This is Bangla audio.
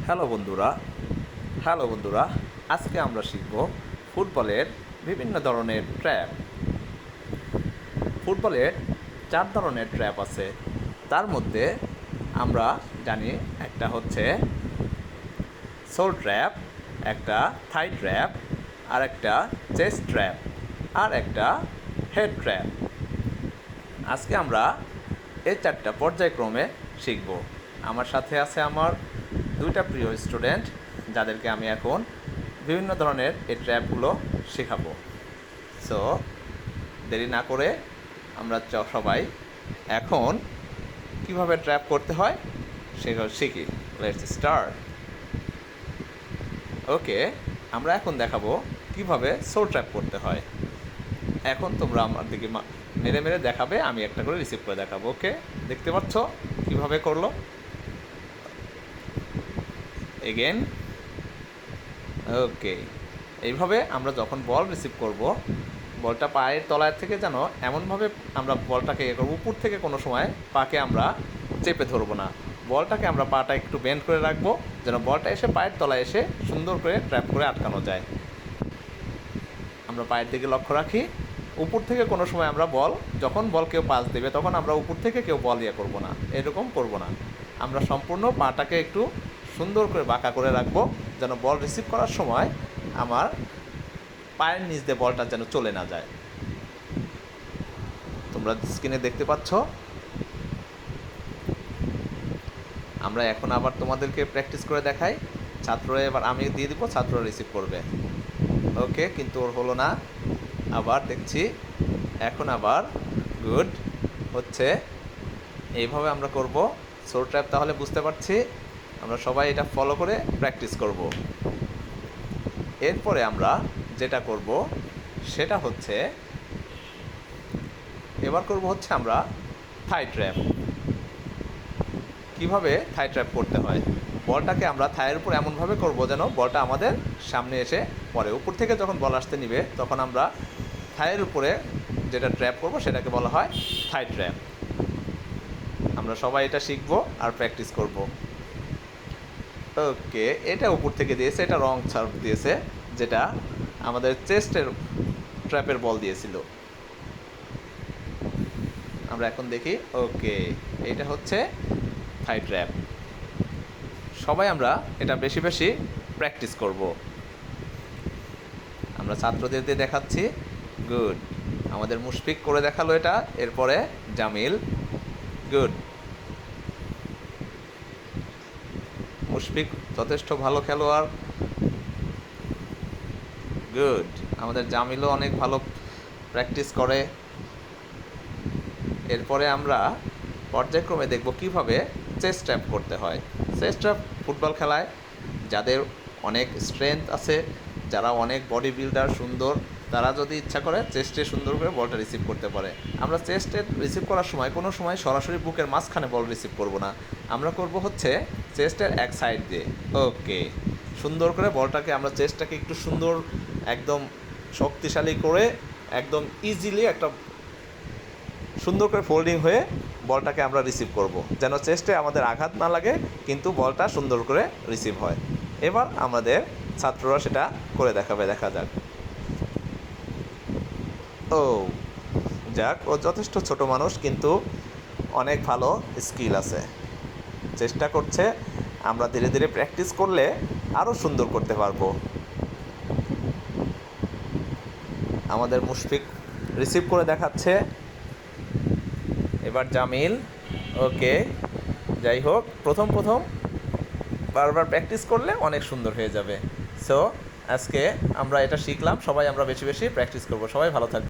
হ্যালো বন্ধুরা হ্যালো বন্ধুরা আজকে আমরা শিখব ফুটবলের বিভিন্ন ধরনের ট্র্যাপ। ফুটবলের 4 ধরনের ট্র্যাপ আছে। তার মধ্যে আমরা জানি একটা হচ্ছে সোল ট্র্যাপ, একটা থাই ট্র্যাপ, আর একটা চেস্ট ট্র্যাপ, আর একটা হেড ট্র্যাপ। আজকে আমরা এই 4টা পর্যায়ক্রমে শিখব। আমার সাথে আছে আমার 2টা প্রিয় স্টুডেন্ট, যাদেরকে আমি এখন বিভিন্ন ধরনের এই ট্র্যাপগুলো শেখাবো। সো দেরি না করে আমরা সবাই এখন কিভাবে ট্র্যাপ করতে হয় সেগুলো শিখি। Let's start. ওকে, আমরা এখন দেখাবো কিভাবে সোল ট্র্যাপ করতে হয়। এখন তোমরা আমার দিকে মেরে মেরে দেখাবে, আমি একটা করে রিসিভ করে দেখাবো। ওকে, দেখতে পাচ্ছ কিভাবে করলো। এগেন। ওকে, এইভাবে আমরা যখন বল রিসিভ করব, বলটা পায়ের তলায় থেকে যেন এমনভাবে আমরা বলটাকে ইয়ে করবো, উপর থেকে কোনো সময় পাকে আমরা চেপে ধরবো না। বলটাকে আমরা পাটা একটু বেন্ড করে রাখবো, যেন বলটা এসে পায়ের তলায় এসে সুন্দর করে ট্র্যাপ করে আটকানো যায়। আমরা পায়ের দিকে লক্ষ্য রাখি। উপর থেকে কোনো সময় আমরা যখন বল কেউ পাস দেবে তখন আমরা উপর থেকে কেউ বল ইয়ে করবো না, এরকম করবো না। আমরা সম্পূর্ণ পাটাকে একটু সুন্দর করে বাঁকা করে রাখবো, যেন বল রিসিভ করার সময় আমার পায়ের নিচ দিয়ে বলটা যেন চলে না যায়। তোমরা স্ক্রিনে দেখতে পাচ্ছ। আমরা এখন আবার তোমাদেরকে প্র্যাকটিস করে দেখাই। ছাত্ররা এবার আমি দিয়ে দিব, ছাত্ররা রিসিভ করবে। ওকে, কিন্তু ওর হলো না। আবার দেখছি, এখন আবার গুড হচ্ছে। এইভাবে আমরা করব সোল ট্র্যাপ। তাহলে বুঝতে পারছি, আমরা সবাই এটা ফলো করে প্র্যাকটিস করব। এরপরে আমরা যেটা করব সেটা হচ্ছে, এবার করব হচ্ছে আমরা থাই ট্র্যাপ। কিভাবে থাই ট্র্যাপ করতে হয়, বলটাকে আমরা থাইয়ের উপর এমনভাবে করব যেন বলটা আমাদের সামনে এসে পরে। উপর থেকে যখন বল আসতে নিবে তখন আমরা থাইয়ের উপরে যেটা ট্র্যাপ করব সেটাকে বলা হয় থাই ট্র্যাপ। আমরা সবাই এটা শিখব আর প্র্যাকটিস করব। ওকে, এটা উপর থেকে দিয়েছে, এটা রং সার্ভ দিয়েছে, যেটা আমাদের চেস্টের ট্র্যাপের বল দিয়েছিল। আমরা এখন দেখি। ওকে, এটা হচ্ছে থাই ট্র্যাপ। সবাই আমরা এটা বেশি বেশি প্র্যাকটিস করব। আমরা ছাত্রদের দিয়ে দেখাচ্ছি। গুড, আমাদের মুশফিক করে দেখালো এটা। এরপরে জামিল। গুড, মুশফিক যথেষ্ট ভালো খেলোয়াড়। গুড, আমাদের জামিলও অনেক ভালো প্র্যাকটিস করে। এরপরে আমরা পর্যায়ক্রমে দেখব কিভাবে চেস্ট ট্র্যাপ করতে হয়। চেস্ট ট্র্যাপ ফুটবল খেলায় যাদের অনেক স্ট্রেংথ আছে, যারা অনেক বডি বিল্ডার সুন্দর, তারা যদি ইচ্ছা করে চেস্টে সুন্দর করে বলটা রিসিভ করতে পারে। আমরা চেস্টে রিসিভ করার সময় কোনো সময় সরাসরি বুকের মাঝখানে বল রিসিভ করব না, আমরা করব হচ্ছে চেস্টের এক সাইড দিয়ে। ওকে, সুন্দর করে বলটাকে আমরা চেস্টটাকে একটু সুন্দর একদম শক্তিশালী করে একদম ইজিলি একটা সুন্দর করে ফোল্ডিং হয়ে বলটাকে আমরা রিসিভ করব, যেন চেস্টে আমাদের আঘাত না লাগে কিন্তু বলটা সুন্দর করে রিসিভ হয়। এবার আমাদের ছাত্ররা সেটা করে দেখাবে, দেখা যাক। ও যাক, ও যথেষ্ট ছোট মানুষ কিন্তু অনেক ভালো স্কিল আছে, চেষ্টা করছে। আমরা ধীরে ধীরে প্র্যাকটিস করলে আরও সুন্দর করতে পারবো। আমাদের মুশফিক রিসিভ করে দেখাচ্ছে। এবার জামিল। ওকে, যাই হোক, প্রথম বারবার প্র্যাকটিস করলে অনেক সুন্দর হয়ে যাবে। সো আজকে আমরা এটা শিখলাম, সবাই আমরা বেশি বেশি প্র্যাকটিস করব। সবাই ভালো থাকবে।